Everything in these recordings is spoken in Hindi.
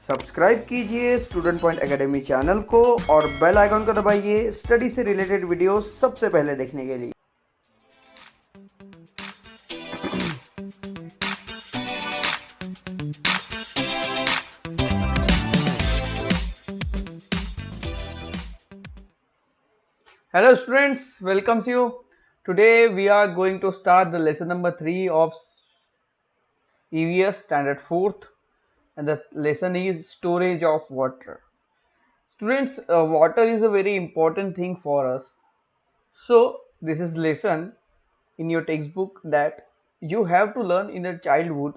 सब्सक्राइब कीजिए स्टूडेंट पॉइंट एकेडमी चैनल को और बेल आइकन को दबाइए स्टडी से रिलेटेड वीडियो सबसे पहले देखने के लिए। Hello students, welcomes you. Today we are going to start the lesson number 3 of EVS standard 4th, and the lesson is storage of water. Students, water is a very important thing for us. So this is lesson in your textbook that you have to learn in the childhood,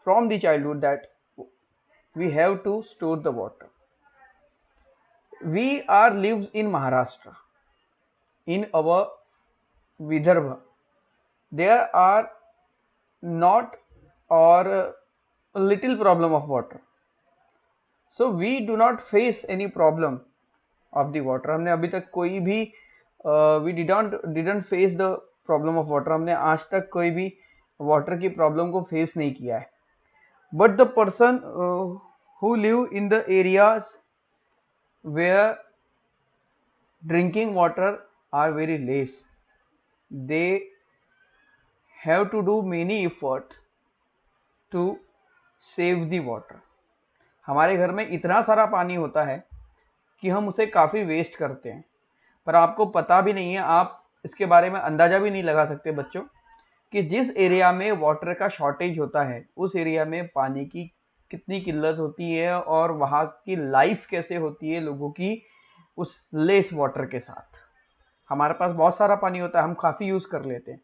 from the childhood, that we have to store the water. We are lives in Maharashtra. In our Vidarbha, there are not or a little problem of water, so we do not face any problem of the water. हमने अभी तक कोई भी we didn't face the problem of water. हमने आज तक कोई भी वाटर की प्रॉब्लम को फेस नहीं किया है. But the person who live in the areas where drinking water are very less, they have to do many efforts to save the water. हमारे घर में इतना सारा पानी होता है कि हम उसे काफ़ी वेस्ट करते हैं, पर आपको पता भी नहीं है, आप इसके बारे में अंदाज़ा भी नहीं लगा सकते बच्चों कि जिस एरिया में वाटर का शॉर्टेज होता है उस एरिया में पानी की कितनी किल्लत होती है और वहाँ की लाइफ कैसे होती है लोगों की उस लेस वाटर के साथ. हमारे पास बहुत सारा पानी होता है, हम काफ़ी यूज़ कर लेते हैं,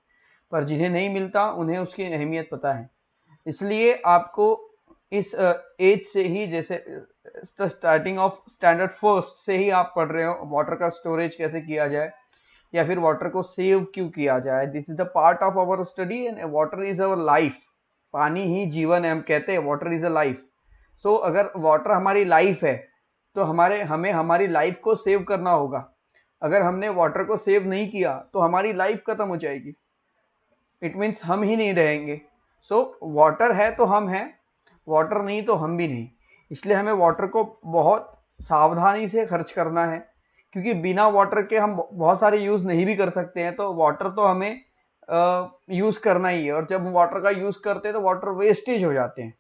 पर जिन्हें नहीं मिलता उन्हें उसकी अहमियत पता है. इसलिए आपको इस एज से ही, जैसे स्टार्टिंग ऑफ स्टैंडर्ड फर्स्ट से ही आप पढ़ रहे हो वाटर का स्टोरेज कैसे किया जाए या फिर वाटर को सेव क्यों किया जाए. This is the part of our study and water is our life. पानी ही जीवन है, हम कहते हैं water is a life. So अगर वाटर हमारी लाइफ है तो हमें हमारी लाइफ को सेव करना होगा. अगर हमने वाटर को सेव नहीं किया तो हमारी लाइफ खत्म हो जाएगी. इट मीन्स हम ही नहीं रहेंगे. सो वाटर है तो हम हैं, वाटर नहीं तो हम भी नहीं. इसलिए हमें वाटर को बहुत सावधानी से खर्च करना है, क्योंकि बिना वाटर के हम बहुत सारे यूज़ नहीं भी कर सकते हैं. तो वाटर तो हमें यूज़ करना ही है, और जब हम वाटर का यूज़ करते हैं तो वाटर वेस्टेज हो जाते हैं.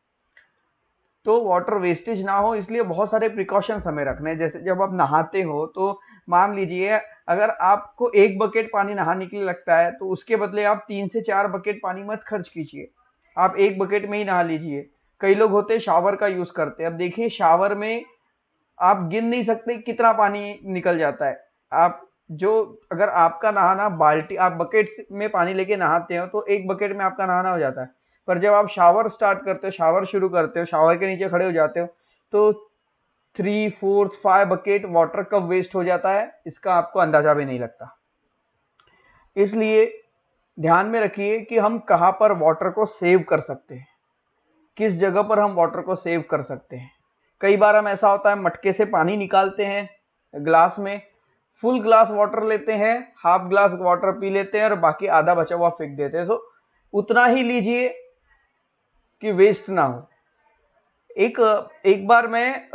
तो वाटर वेस्टेज ना हो इसलिए बहुत सारे प्रिकॉशंस हमें रखने हैं. जैसे जब आप नहाते हो तो मान लीजिए अगर आपको 1 बकेट पानी नहाने के लिए लगता है तो उसके बदले आप 3 से 4 बकेट पानी मत खर्च कीजिए, आप 1 बकेट में ही नहा लीजिए. कई लोग होते हैं शावर का यूज करते हैं. अब देखिए शावर में आप गिन नहीं सकते कितना पानी निकल जाता है. अगर आपका नहाना बाल्टी, आप बकेट में पानी लेके नहाते हो तो 1 बकेट में आपका नहाना हो जाता है. पर जब आप शावर स्टार्ट करते हो, शावर शुरू करते हो, शावर के नीचे खड़े हो जाते हो तो 3, 4, 5 बकेट वाटर कब वेस्ट हो जाता है इसका आपको अंदाजा भी नहीं लगता. इसलिए ध्यान में रखिए कि हम कहाँ पर वाटर को सेव कर सकते हैं, किस जगह पर हम वाटर को सेव कर सकते हैं. कई बार हम ऐसा होता है मटके से पानी निकालते हैं ग्लास में, फुल ग्लास वाटर लेते हैं, हाफ ग्लास वाटर पी लेते हैं और बाकी आधा बचा हुआ फेंक देते हैं. तो उतना ही लीजिए कि वेस्ट ना हो. एक बार मैं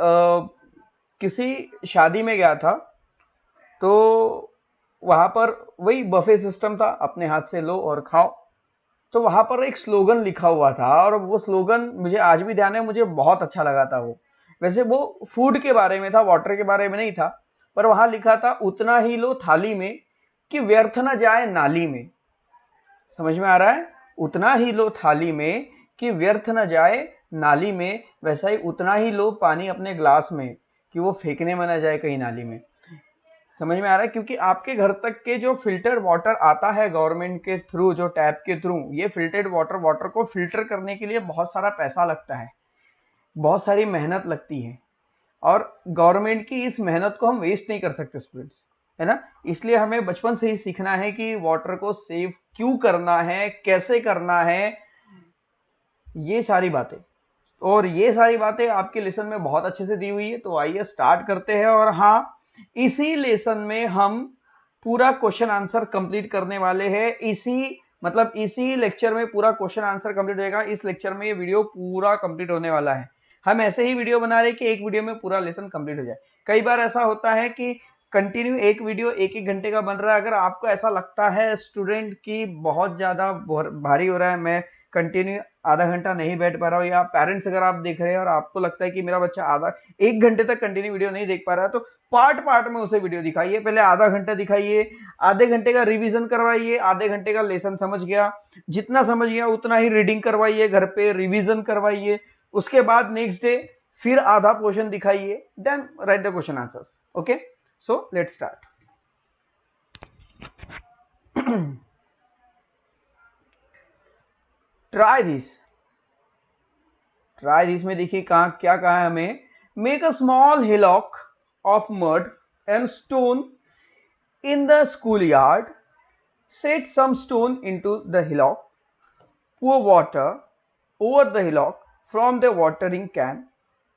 किसी शादी में गया था तो वहां पर वही बफे सिस्टम था, अपने हाथ से लो और खाओ. तो वहां पर एक स्लोगन लिखा हुआ था और वो स्लोगन मुझे आज भी ध्यान है, मुझे बहुत अच्छा लगा था. वो वैसे वो फूड के बारे में था, वाटर के बारे में नहीं था, पर वहां लिखा था उतना ही लो थाली में कि व्यर्थ न जाए नाली में. समझ में आ रहा है? उतना ही लो थाली में कि व्यर्थ न जाए नाली में, वैसा ही उतना ही लो पानी अपने ग्लास में कि वो फेंकने में न जाए कहीं नाली में. समझ में आ रहा है? क्योंकि आपके घर तक के जो फिल्टर्ड वाटर आता है गवर्नमेंट के थ्रू, जो टैप के थ्रू, ये फिल्टर्ड वाटर को फिल्टर करने के लिए बहुत सारा पैसा लगता है, बहुत सारी मेहनत लगती है, और गवर्नमेंट की इस मेहनत को हम वेस्ट नहीं कर सकते स्टूडेंट्स, है ना. इसलिए हमें बचपन से ही सीखना है कि वाटर को सेव क्यों करना है, कैसे करना है, ये सारी बातें. और ये सारी बातें आपके लेसन में बहुत अच्छे से दी हुई है. तो आइए स्टार्ट करते हैं. और हाँ, इसी लेसन में हम पूरा क्वेश्चन आंसर कंप्लीट करने वाले हैं. इसी लेक्चर में पूरा क्वेश्चन आंसर कंप्लीट होगा. इस लेक्चर में ये वीडियो पूरा कंप्लीट होने वाला है. हम ऐसे ही वीडियो बना रहे कि एक वीडियो में पूरा लेसन कंप्लीट हो जाए। कई बार ऐसा होता है कि कंटिन्यू एक वीडियो एक एक घंटे का बन रहा है। अगर आपको ऐसा लगता है स्टूडेंट की बहुत ज्यादा भारी हो रहा है, मैं कंटिन्यू आधा घंटा नहीं बैठ पा रहा हूँ, या पेरेंट्स अगर आप देख रहे हैं और आपको लगता है कि मेरा बच्चा आधा एक घंटे तक कंटिन्यू वीडियो नहीं देख पा रहा है, तो पार्ट पार्ट में उसे वीडियो दिखाइए। पहले आधा घंटा दिखाइए, आधे घंटे का रिवीजन करवाइए, आधे घंटे का लेसन समझ गया, जितना समझ गया उतना ही रीडिंग करवाइए, घर पे रिवीजन करवाइए। उसके बाद नेक्स्ट डे फिर आधा पोर्शन दिखाइए, then write the question answers. Okay, so let's start. Try this में देखिए कहा क्या कहा है हमें, make a small hillock of mud and stone in the school yard, set some stone into the hillock, pour water over the hillock from the watering can,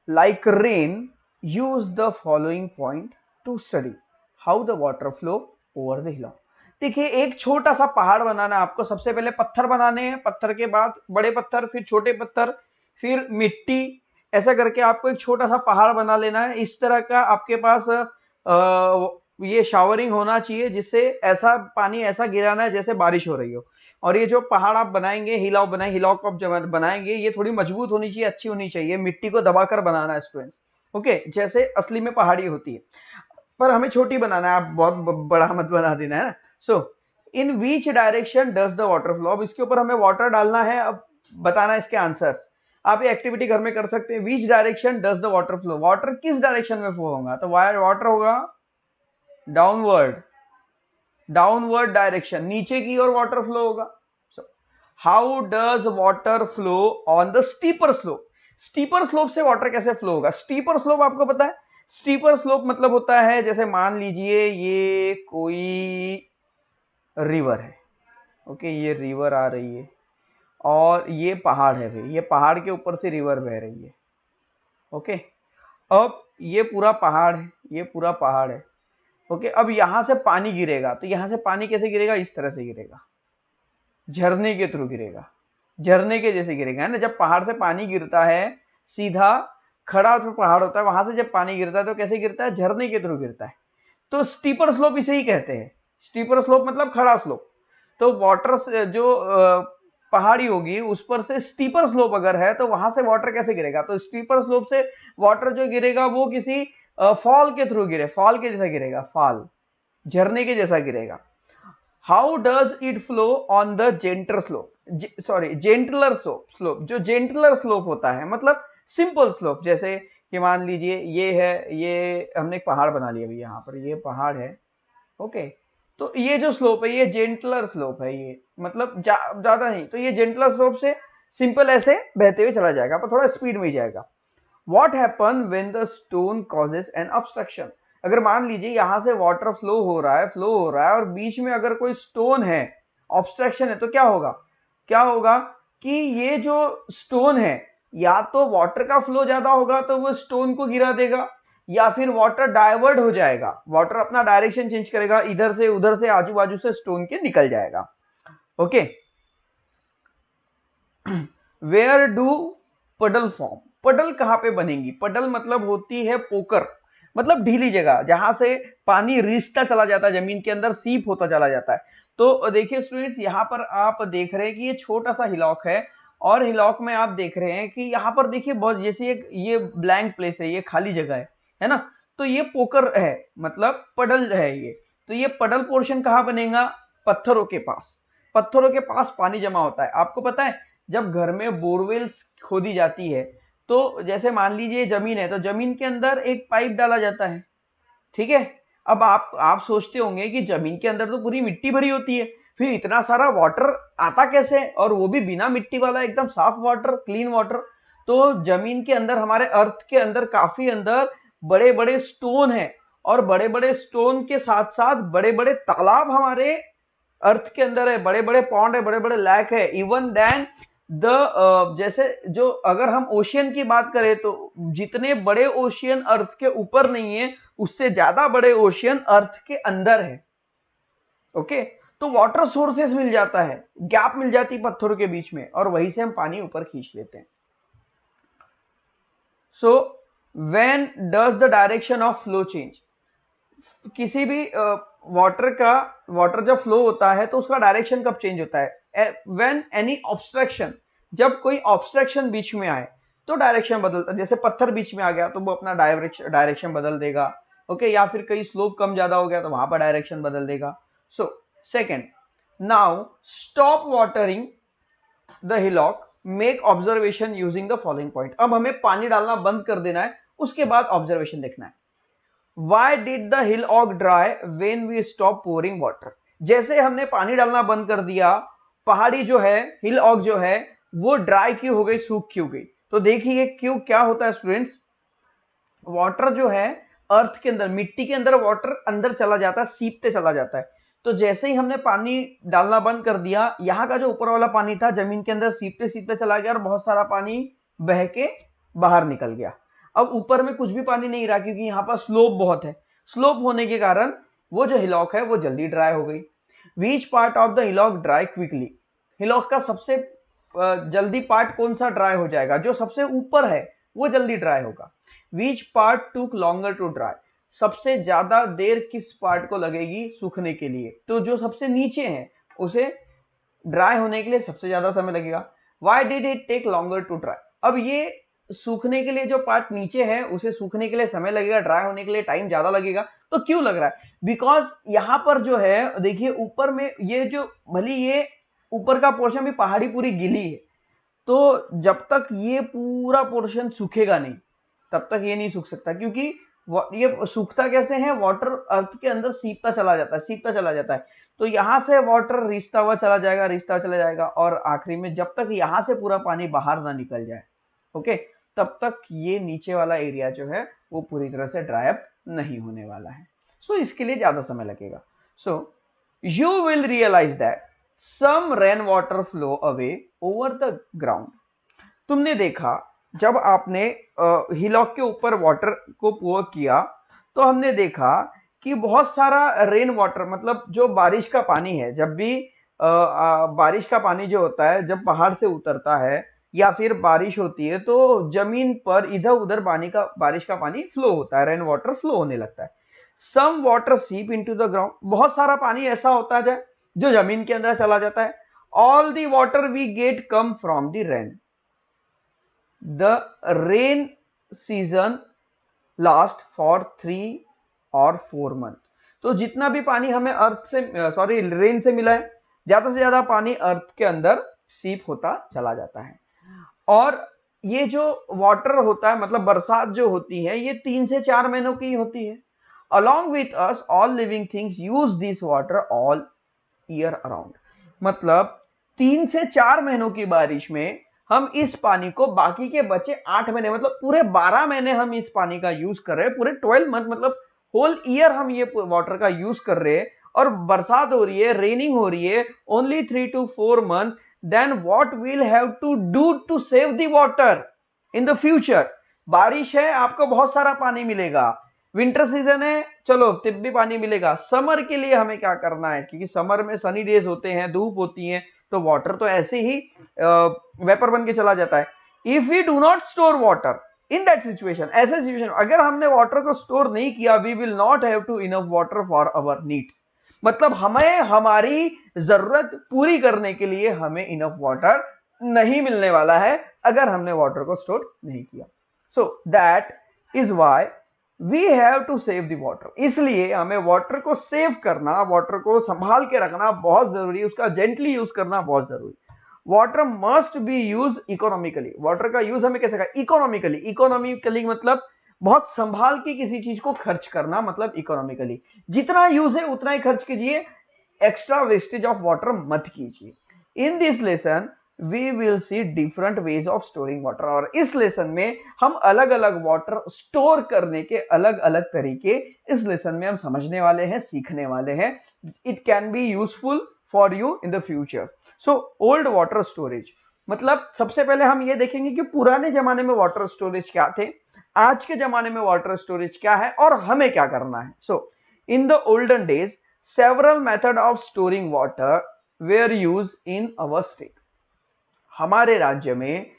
like rain. Use the following point to study how the water flow over the hillock. देखिए एक छोटा सा पहाड़ बनाना है आपको। सबसे पहले पत्थर बनाने हैं, पत्थर के बाद बड़े पत्थर, फिर छोटे पत्थर, फिर मिट्टी, ऐसा करके आपको एक छोटा सा पहाड़ बना लेना है। इस तरह का आपके पास ये शावरिंग होना चाहिए, जिससे ऐसा पानी ऐसा गिराना है जैसे बारिश हो रही हो। और ये जो पहाड़ आप बनाएंगे, हिलॉक आप जब बनाएंगे, ये थोड़ी मजबूत होनी चाहिए, अच्छी होनी चाहिए, मिट्टी को दबाकर बनाना है स्टूडेंट्स। ओके, जैसे असली में पहाड़ी होती है, पर हमें छोटी बनाना है, आप बहुत बड़ा मत बना देना है ना। So in which direction does the water flow, अब इसके ऊपर हमें वाटर डालना है, अब बताना है इसके आंसर्स। आप ये एक्टिविटी घर में कर सकते हैं। Which direction does the water flow, water किस डायरेक्शन में फ्लो होगा, तो वाटर होगा डाउनवर्ड, डाउनवर्ड डायरेक्शन, नीचे की ओर वाटर फ्लो होगा। How does water flow on the steeper slope, steeper slope से वाटर कैसे फ्लो होगा। स्टीपर स्लोप आपको पता है, स्टीपर स्लोप मतलब होता है, जैसे मान लीजिए ये कोई रिवर है, ओके, ये रिवर आ रही है और ये पहाड़ है भाई, ये पहाड़ के ऊपर से रिवर बह रही है। ओके, अब ये पूरा पहाड़ है, ये पूरा पहाड़ है। ओके, अब यहां से पानी गिरेगा, तो यहां से पानी कैसे गिरेगा, इस तरह से गिरेगा, झरने के थ्रू गिरेगा, झरने के जैसे गिरेगा, है ना। जब पहाड़ से पानी गिरता है, सीधा खड़ा जो पहाड़ होता है वहां से जब पानी गिरता है तो कैसे गिरता है, झरने के थ्रू गिरता है। तो स्टीपर स्लोप इसे ही कहते हैं। स्टीपर स्लोप मतलब खड़ा स्लोप। तो वाटर जो पहाड़ी होगी उस पर से स्टीपर स्लोप अगर है तो वहां से वाटर कैसे गिरेगा, तो स्टीपर स्लोप से वाटर जो गिरेगा वो किसी फॉल के थ्रू गिरे, फॉल के जैसा गिरेगा, फॉल, झरने के जैसा गिरेगा। How does it flow on the gentler slope, gentler slope, जो जेंटलर स्लोप होता है मतलब सिंपल स्लोप, जैसे कि मान लीजिए ये है, ये हमने एक पहाड़ बना लिया अभी, यहाँ पर ये पहाड़ है। ओके, तो ये जो स्लोप है ये जेंटलर स्लोप है, ये मतलब ज्यादा नहीं, तो ये जेंटलर स्लोप से सिंपल ऐसे बहते हुए चला जाएगा, पर थोड़ा स्पीड में ही जाएगा। What happen when the stone causes an obstruction, अगर मान लीजिए यहां से वाटर फ्लो हो रहा है और बीच में अगर कोई स्टोन है, ऑब्स्ट्रक्शन है, तो क्या होगा कि ये जो स्टोन है, या तो वाटर का फ्लो ज्यादा होगा तो वो स्टोन को गिरा देगा, या फिर वाटर डाइवर्ट हो जाएगा, वाटर अपना डायरेक्शन चेंज करेगा, इधर से उधर से आजू बाजू से स्टोन के निकल जाएगा। ओके, वेयर डू पडल फॉर्म, पडल कहां पे बनेंगी, पडल मतलब होती है पोकर, मतलब ढीली जगह जहां से पानी रिसता चला जाता है जमीन के अंदर, सीप होता चला जाता है। तो देखिए स्टूडेंट्स, यहाँ पर आप देख रहे हैं कि ये छोटा सा हिलॉक है, और हिलॉक में आप देख रहे हैं कि यहाँ पर देखिए बहुत जैसे एक ये ब्लैंक प्लेस है, ये खाली जगह है ना। तो ये पोकर है, मतलब पडल है ये। तो ये पडल पोर्शन कहाँ बनेगा, पत्थरों के पास, पत्थरों के पास पानी जमा होता है। आपको पता है जब घर में बोरवेल्स खोदी जाती है, तो जैसे मान लीजिए जमीन है, तो जमीन के अंदर एक पाइप डाला जाता है, ठीक है। अब आप सोचते होंगे कि जमीन के अंदर तो पूरी मिट्टी भरी होती है, फिर इतना सारा वाटर आता कैसे, और वो भी बिना मिट्टी वाला, एकदम साफ वाटर, क्लीन वाटर। तो जमीन के अंदर, हमारे अर्थ के अंदर काफी अंदर बड़े बड़े स्टोन है, और बड़े बड़े स्टोन के साथ साथ बड़े बड़े तालाब हमारे अर्थ के अंदर है, बड़े बड़े पॉन्ड है, बड़े बड़े लैक है, इवन देन द जैसे जो अगर हम ओशियन की बात करें तो जितने बड़े ओशियन अर्थ के ऊपर नहीं है, उससे ज्यादा बड़े ओशियन अर्थ के अंदर है। ओके, तो वाटर सोर्सेस मिल जाता है, गैप मिल जाती पत्थरों के बीच में, और वहीं से हम पानी ऊपर खींच लेते हैं। So when does the direction of flow change, किसी भी वाटर जब फ्लो होता है तो उसका डायरेक्शन कब चेंज होता है? व्हेन एनी ऑब्स्ट्रक्शन, जब कोई ऑब्स्ट्रक्शन बीच में आए तो डायरेक्शन बदलता है। जैसे पत्थर बीच में आ गया तो वो अपना डायरेक्शन बदल देगा, ओके, या फिर कहीं स्लोप कम ज्यादा हो गया तो वहां पर डायरेक्शन बदल देगा। So second, now stop watering the hillock, make observation using the following point. अब हमें पानी डालना बंद कर देना है, उसके बाद ऑब्जर्वेशन देखना है। Why did the hillock dry when we stop pouring water? जैसे हमने पानी डालना बंद कर दिया, पहाड़ी जो है, हिलऑक जो है, वो ड्राई क्यों हो गई, सूख क्यों गई? तो देखिए क्यों, क्या होता है स्टूडेंट्स, वाटर जो है अर्थ के अंदर, मिट्टी के अंदर वाटर अंदर चला जाता है, सीपते चला जाता है। तो जैसे ही हमने पानी डालना बंद कर दिया, यहाँ का जो ऊपर वाला पानी था जमीन के अंदर सीपते सीपते चला गया और बहुत सारा पानी बह के बाहर निकल गया। अब ऊपर में कुछ भी पानी नहीं रहा क्योंकि यहाँ पर स्लोप बहुत है। स्लोप होने के कारण वो जो हिलॉक है वो जल्दी ड्राई हो गई। Which part of the hillock dry quickly, hillock का सबसे जल्दी पार्ट कौन सा ड्राई हो जाएगा? जो सबसे ऊपर है वो जल्दी ड्राई होगा। Which part took longer to dry, सबसे ज्यादा देर किस पार्ट को लगेगी सूखने के लिए? तो जो सबसे नीचे है उसे ड्राई होने के लिए सबसे ज्यादा समय लगेगा। Why did it take longer to dry, अब ये सूखने के लिए जो पार्ट नीचे है उसे सूखने के लिए समय लगेगा, ड्राई होने के लिए टाइम ज्यादा लगेगा। तो क्यों लग रहा है? बिकॉज यहां पर जो है देखिए ऊपर में ये जो, भले ये ऊपर का पोर्शन भी पहाड़ी पूरी गीली है, तो जब तक ये पूरा पोर्शन सूखेगा नहीं तब तक ये नहीं सूख सकता, क्योंकि ये सूखता कैसे है, वाटर अर्थ के अंदर सीपता चला जाता है, सीपता चला जाता है। तो यहां से वाटर रिसता हुआ चला जाएगा, रिसता चला जाएगा, और आखिरी में जब तक यहां से पूरा पानी बाहर ना निकल जाए, ओके, तब तक ये नीचे वाला एरिया जो है वो पूरी तरह से ड्राई अप नहीं होने वाला है। सो इसके लिए ज्यादा समय लगेगा। So you will realise that some rain water flow away over the ground. तुमने देखा जब आपने हिलॉक के ऊपर वाटर को पोर किया तो हमने देखा कि बहुत सारा रेन वाटर, मतलब जो बारिश का पानी है, जब भी बारिश का पानी जो होता है जब पहाड़ से उतरता है या फिर बारिश होती है तो जमीन पर इधर उधर बारिश का पानी फ्लो होता है, रेन वाटर फ्लो होने लगता है। सम वाटर सीप इनटू द ग्राउंड, बहुत सारा पानी ऐसा होता है जो जमीन के अंदर चला जाता है। All the water we get come from the rain, the rain season last for 3 और 4 मंथ। तो जितना भी पानी हमें अर्थ से रेन से मिला है, ज्यादा से ज्यादा पानी अर्थ के अंदर सीप होता चला जाता है। और ये जो वाटर होता है, मतलब बरसात जो होती है, ये 3 से 4 महीनों की होती है। Along with us all living things use this water all year around, मतलब 3 से 4 महीनों की बारिश में हम इस पानी को बाकी के बचे 8 महीने, मतलब पूरे 12 महीने हम इस पानी का यूज कर रहे हैं, पूरे 12 मंथ, मतलब होल ईयर हम ये वाटर का यूज कर रहे हैं। और बरसात हो रही है, रेनिंग हो रही है only 3 to 4 month, then what we'll have to do to save the water in the future? बारिश है, आपको बहुत सारा पानी मिलेगा। विंटर सीजन है, चलो तब भी पानी मिलेगा। समर के लिए हमें क्या करना है, क्योंकि समर में सनी डेज होते हैं, धूप होती है, तो वाटर तो ऐसे ही वेपर बन के चला जाता है। If we do not store water in that situation, ऐसे सिचुएशन अगर हमने वाटर को स्टोर नहीं किया, we will not have to enough water for our needs, मतलब हमें हमारी जरूरत पूरी करने के लिए हमें इनफ वाटर नहीं मिलने वाला है अगर हमने वाटर को स्टोर नहीं किया। So that is why we have to save the water, इसलिए हमें वाटर को सेव करना, वाटर को संभाल के रखना बहुत जरूरी है, उसका जेंटली यूज करना बहुत जरूरी। Water must be use economically, water का यूज हमें कैसे करना, इकोनॉमिकली। इकोनॉमिकली मतलब बहुत संभाल के किसी चीज को खर्च करना, मतलब इकोनॉमिकली। जितना यूज है उतना ही खर्च कीजिए, एक्स्ट्रा वेस्टेज ऑफ वाटर मत कीजिए। In this lesson we will see different ways of storing water, और इस लेसन में हम अलग अलग वाटर स्टोर करने के अलग अलग तरीके इस लेसन में हम समझने वाले हैं, सीखने वाले हैं। It can be useful for you in the future. So old water storage, मतलब सबसे पहले हम ये देखेंगे कि पुराने जमाने में वाटर स्टोरेज क्या थे, आज के जमाने में वाटर स्टोरेज क्या है और हमें क्या करना है। So in the olden days several method of storing water were use in our state, हमारे राज्य में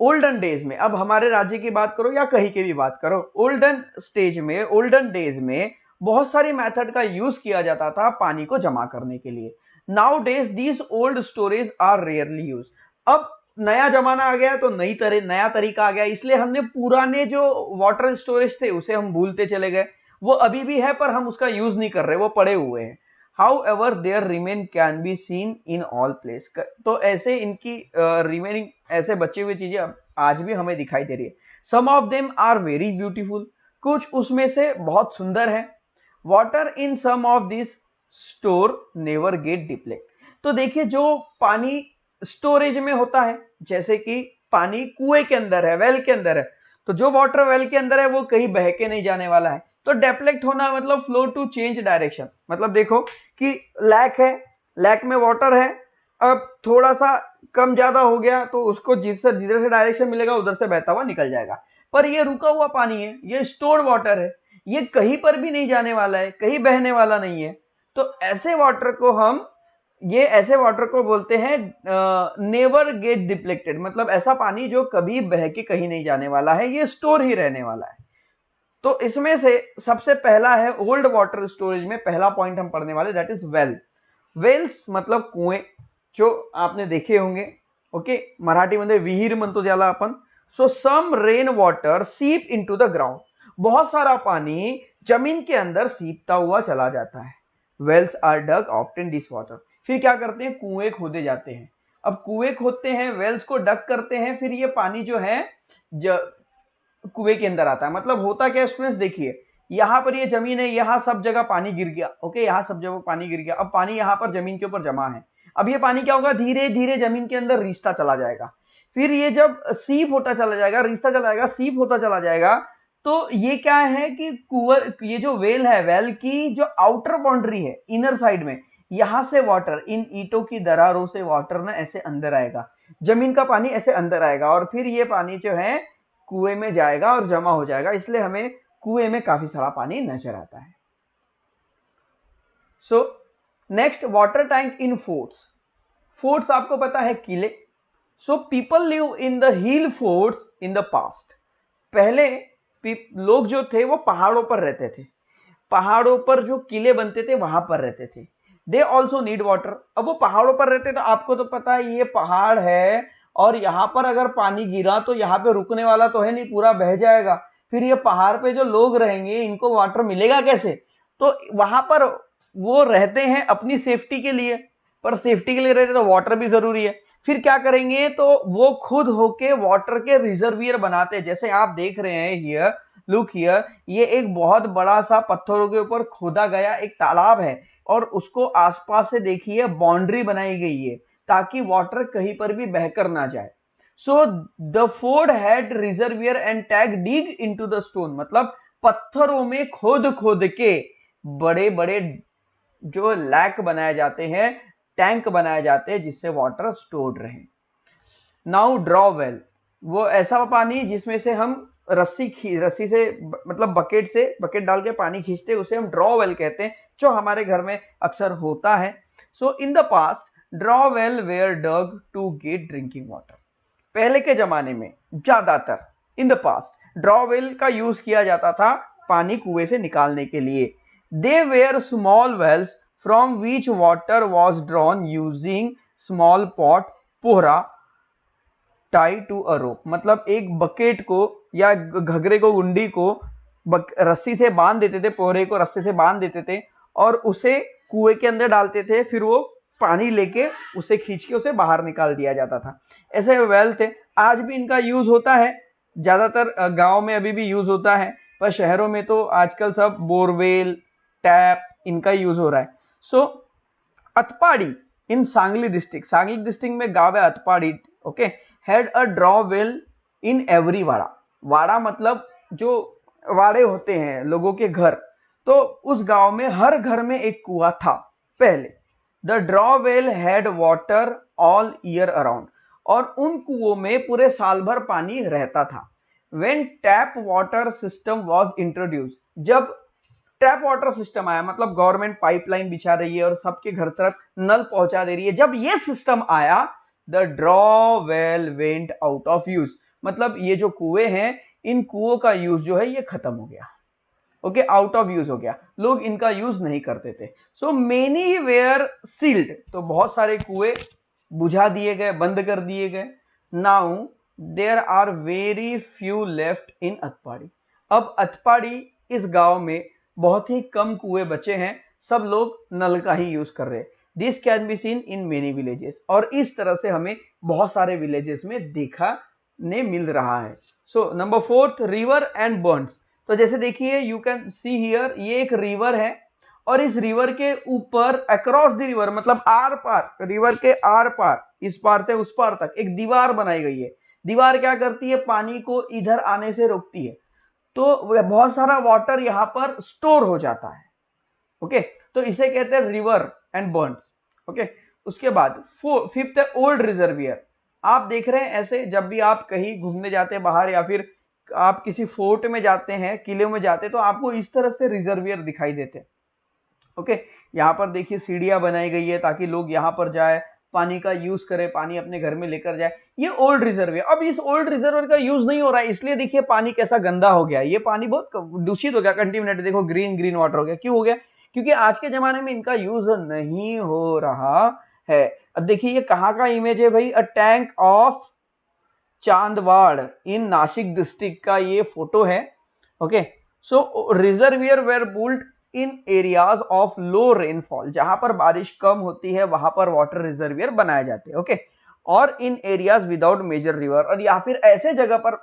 ओल्डन डेज में, अब हमारे राज्य की बात करो या कहीं की भी बात करो, ओल्डन स्टेज में, ओल्डन डेज में बहुत सारी मेथड का यूज किया जाता था पानी को जमा करने के लिए। Nowadays these old storage are rarely use. अब नया जमाना आ गया तो नया तरीका आ गया, इसलिए हमने पुराने जो वाटर स्टोरेज थे उसे हम भूलते चले गए। वो अभी भी है पर हम उसका यूज नहीं कर रहे, वो पड़े हुए हैं। However their remain can be seen in all place. तो ऐसे इनकी रिमेनिंग ऐसे बची हुई चीजें आज भी हमें दिखाई दे रही है। Some of them are very beautiful, कुछ उसमें से बहुत सुंदर है। Water in some of this store never get deplete. तो देखिए जो पानी स्टोरेज में होता है, जैसे कि पानी कुएं के अंदर है, वेल के अंदर है, तो जो वाटर वेल के अंदर है वो कहीं बह के नहीं जाने वाला है। तो डेप्लेक्ट होना मतलब फ्लो टू चेंज डायरेक्शन, मतलब देखो कि लैक है, लैक में वाटर है, अब थोड़ा सा कम ज्यादा हो गया तो उसको जिधर से डायरेक्शन मिलेगा उधर से बहता हुआ निकल जाएगा। पर ये रुका हुआ पानी है, ये स्टोर्ड वाटर है, ये कहीं पर भी नहीं जाने वाला है, कहीं बहने वाला नहीं है। तो ऐसे वाटर को बोलते हैं नेवर गेट डिप्लेक्टेड, मतलब ऐसा पानी जो कभी बह के कहीं नहीं जाने वाला है, ये स्टोर ही रहने वाला है। तो इसमें से सबसे पहला है ओल्ड वाटर स्टोरेज में पहला पॉइंट हम पढ़ने वाले, दैट इज वेल। वेल्स मतलब कुएं, जो आपने देखे होंगे। ओके, मराठी मध्ये विहीर म्हणतो ज्याला आपण। सो सम रेन वाटर सीप इनटू द ग्राउंड, बहुत सारा पानी जमीन के अंदर सीपता हुआ चला जाता है। Wells are dug obtain this water. फिर क्या करते हैं, कुएं खोदे जाते हैं। अब कुएं खोदते हैं, वेल्स को डग करते हैं, फिर ये पानी जो है कुएं के अंदर आता है। मतलब होता क्या स्टूडेंट्स, देखिए यहां पर ये जमीन है, यहां सब जगह पानी गिर गया। ओके, यहां सब जगह पानी गिर गया, अब पानी यहां पर जमीन के ऊपर जमा है। अब ये पानी क्या होगा, धीरे धीरे जमीन के अंदर रिसता चला जाएगा। फिर ये जब सीप होता चला जाएगा, रिसता चला जाएगा, सीप होता चला जाएगा, तो ये क्या है कि ये जो वेल है, वेल की जो आउटर बाउंड्री है, इनर साइड में, यहां से वाटर, इन ईंटों की दरारों से वाटर ना ऐसे अंदर आएगा, जमीन का पानी ऐसे अंदर आएगा, और फिर ये पानी जो है कुएं में जाएगा और जमा हो जाएगा। इसलिए हमें कुएं में काफी सारा पानी नजर आता है। So next, water tank in forts. Forts आपको पता है किले। So people live in the hill forts in the past. पहले लोग जो थे वो पहाड़ों पर रहते थे, पहाड़ों पर जो किले बनते थे वहां पर रहते थे। They also need water. अब वो पहाड़ों पर रहते, तो आपको तो पता है ये पहाड़ है और यहां पर अगर पानी गिरा तो यहां पे रुकने वाला तो है नहीं, पूरा बह जाएगा। फिर ये पहाड़ पे जो लोग रहेंगे इनको वाटर मिलेगा कैसे? तो वहां पर वो रहते हैं अपनी सेफ्टी के लिए, पर सेफ्टी के लिए रहते तो वाटर भी जरूरी है। फिर क्या करेंगे, तो वो खुद होके वाटर के रिजर्वियर बनाते हैं। जैसे आप देख रहे हैं हियर, लुक हियर, ये एक बहुत बड़ा सा पत्थरों के ऊपर खोदा गया एक तालाब है, और उसको आसपास से देखिए बाउंड्री बनाई गई है ताकि वाटर कहीं पर भी बहकर ना जाए। So the Ford had reservoir and tag dig into the stone, मतलब पत्थरों में खोद खोद के बड़े बड़े जो लैक बनाए जाते हैं, टैंक बनाए जाते हैं जिससे वाटर स्टोर्ड रहे। नाउ ड्रॉ वेल, वो ऐसा पानी जिसमें से हम रस्सी से, मतलब बकेट डाल के पानी खींचते, उसे हम ड्रॉ वेल कहते हैं, जो हमारे घर में अक्सर होता है। So in the past draw well were dug to get drinking water. पहले के जमाने में ज्यादातर in the past draw well का यूज किया जाता था पानी कुएं से निकालने के लिए। They were small wells from which water was drawn using small pot pohra tie to a rope, मतलब एक बकेट को या घगरे को, गुंडी को रस्सी से बांध देते थे, पोहरे को रस्सी से बांध देते थे और उसे कुएं के अंदर डालते थे, फिर वो पानी लेके उसे खींच के उसे बाहर निकाल दिया जाता था। ऐसे वेल थे। आज भी इनका यूज होता है, ज्यादातर गांव में अभी भी यूज होता है, पर शहरों में तो आजकल सब बोरवेल, टैप, इनका यूज हो रहा है। So Atpadi in Sangli district, Sangli district में गांव है Atpadi, okay, had a draw well in every wada. वाड़ा मतलब जो वाड़े होते हैं लोगों के घर, तो उस गांव में हर घर में एक कुआं था पहले। The draw well had water all year around, और उन कुओं में पूरे साल भर पानी रहता था। When tap water system was introduced, जब टैप वाटर सिस्टम आया, मतलब गवर्नमेंट पाइपलाइन बिछा रही है और सबके घर तरफ नल पहुंचा दे रही है, जब ये सिस्टम आया, the draw well went out of use, मतलब ये जो कुएं हैं, इन कुओं का यूज जो है ये खत्म हो गया, ओके, आउट ऑफ यूज हो गया, लोग इनका यूज नहीं करते थे। सो मेनी वेयर सील्ड, तो बहुत सारे कुएं बुझा दिए गए, बंद कर दिए गए। Now there are very few left in Atpadi, अब अतपाड़ी इस गांव में बहुत ही कम कुएं बचे हैं, सब लोग नल का ही यूज कर रहे हैं। This can be seen in many villages, और इस तरह से हमें बहुत सारे विलेजेस में देखने मिल रहा है। So number fourth, river and Burns. तो जैसे देखिए यू कैन सी हियर, ये एक रिवर है और इस रिवर के ऊपर अक्रॉस द रिवर, मतलब आर पार, रिवर के आर पार, इस पार से उस पार तक एक दीवार बनाई गई है। दीवार क्या करती है, पानी को इधर आने से रोकती है, तो बहुत सारा वाटर यहां पर स्टोर हो जाता है, ओके, तो इसे कहते हैं रिवर एंड बर्न्स, ओके। उसके बाद फिफ्थ है ओल्ड रिजर्वियर। आप देख रहे हैं ऐसे, जब भी आप कहीं घूमने जाते हैं बाहर या फिर आप किसी फोर्ट में जाते हैं, किले में जाते हैं, तो आपको इस तरह से रिजर्वियर दिखाई देते हैं, ओके। यहाँ पर देखिए सीढ़ियां बनाई गई है ताकि लोग यहाँ पर जाए, पानी का यूज करें, पानी अपने घर में लेकर जाए। ये ओल्ड रिजर्वियर, अब इस ओल्ड रिजर्वियर का यूज नहीं हो रहा है, इसलिए देखिए पानी कैसा गंदा हो गया, ये पानी बहुत दूषित हो गया, कंटेमिनेटेड, देखो ग्रीन ग्रीन वाटर हो गया। क्यों हो गया? क्योंकि आज के जमाने में इनका यूज नहीं हो रहा है। अब देखिए ये कहाँ का इमेज है भाई, a tank of Chandwad in Nashik district का ये फोटो है, okay. So reservoir were built in areas of low rainfall, जहां पर बारिश कम होती है वहां पर वाटर रिजर्वियर बनाए जाते हैं, ओके। और इन एरियाज विदाउट मेजर रिवर, और या फिर ऐसे जगह पर